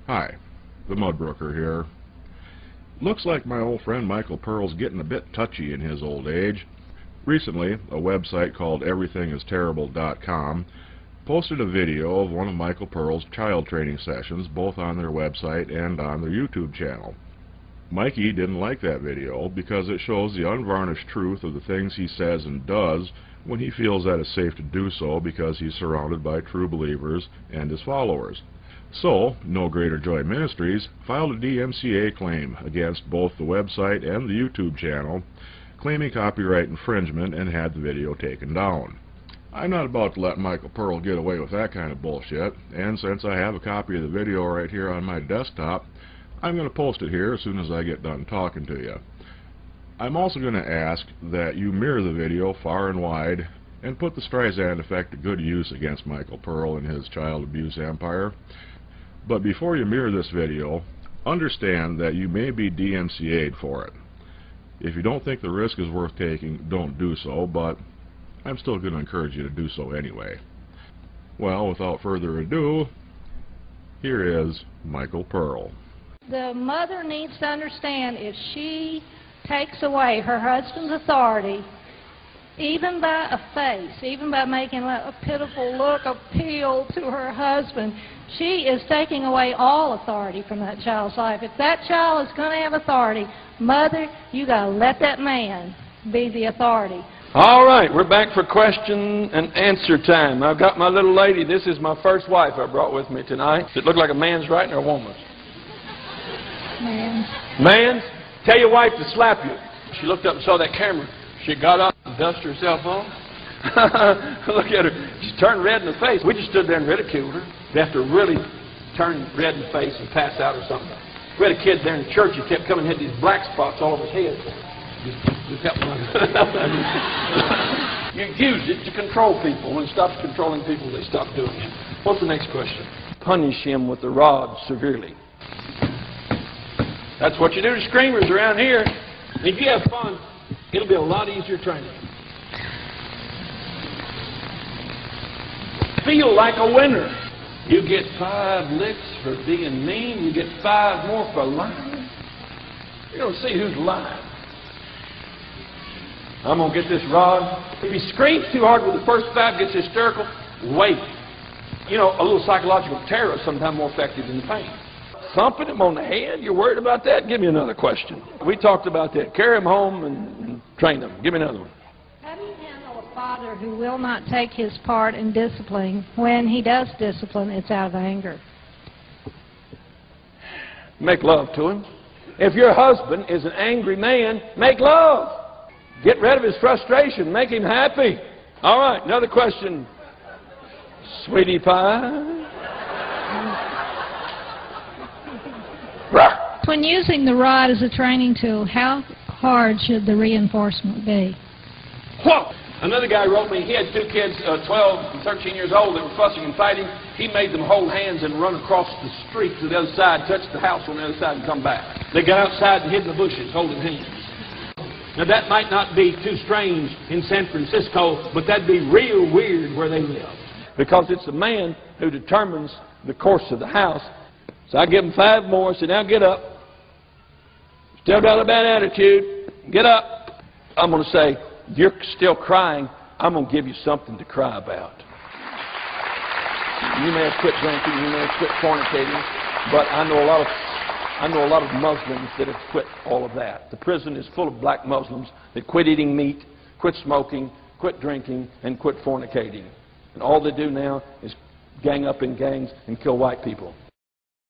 Hi, the Mudbrooker here. Looks like my old friend Michael Pearl's getting a bit touchy in his old age. Recently, a website called everythingisterrible.com posted a video of one of Michael Pearl's child training sessions, both on their website and on their YouTube channel. Mikey didn't like that video because it shows the unvarnished truth of the things he says and does when he feels that it's safe to do so because he's surrounded by true believers and his followers. So, No Greater Joy Ministries filed a DMCA claim against both the website and the YouTube channel, claiming copyright infringement, and had the video taken down. I'm not about to let Michael Pearl get away with that kind of bullshit, and since I have a copy of the video right here on my desktop, I'm going to post it here as soon as I get done talking to you. I'm also going to ask that you mirror the video far and wide and put the Streisand effect to good use against Michael Pearl and his child abuse empire. But before you mirror this video, understand that you may be DMCA'd for it. If you don't think the risk is worth taking, don't do so, but I'm still going to encourage you to do so anyway. Well, without further ado, here is Michael Pearl. The mother needs to understand if she takes away her husband's authority, even by a face, even by making a pitiful look appeal to her husband, she is taking away all authority from that child's life. If that child is going to have authority, mother, you got to let that man be the authority. All right, we're back for question and answer time. I've got my little lady. This is my first wife I brought with me tonight. Does it look like a man's writing or a woman's? Man's. Man's? Tell your wife to slap you. She looked up and saw that camera. She got up and dusted herself off. Look at her. She turned red in the face. We just stood there and ridiculed her. They have to really turn red in the face and pass out or something. We had a kid there in the church who kept coming and had these black spots all over his head. Just help him. You use it to control people. When it stops controlling people, they stop doing it. What's the next question? Punish him with the rod severely. That's what you do to screamers around here. If you have fun, it'll be a lot easier training. Feel like a winner. You get 5 licks for being mean. You get 5 more for lying. You're going to see who's lying. I'm going to get this rod. If he screams too hard with the first 5, gets hysterical, wait. You know, a little psychological terror is sometimes more effective than the pain. Thumping him on the head, you're worried about that? Give me another question. We talked about that. Carry him home and train him. Give me another one. How do you handle a father who will not take his part in discipline? When he does discipline, it's out of anger. Make love to him. If your husband is an angry man, make love. Get rid of his frustration. Make him happy. All right, another question. Sweetie pie? When using the rod as a training tool, how hard should the reinforcement be? Whoa! Another guy wrote me, he had 2 kids, 12 and 13 years old, that were fussing and fighting. He made them hold hands and run across the street to the other side, touch the house on the other side and come back. They got outside and hid in the bushes holding hands. Now that might not be too strange in San Francisco, but that'd be real weird where they live. Because it's the man who determines the course of the house. So I give them 5 more. So now get up. Still got a bad attitude. Get up. I'm going to say, you're still crying. I'm going to give you something to cry about. You may have quit drinking. You may have quit fornicating. But I know a lot of Muslims that have quit all of that. The prison is full of black Muslims that quit eating meat, quit smoking, quit drinking, and quit fornicating. And all they do now is gang up in gangs and kill white people.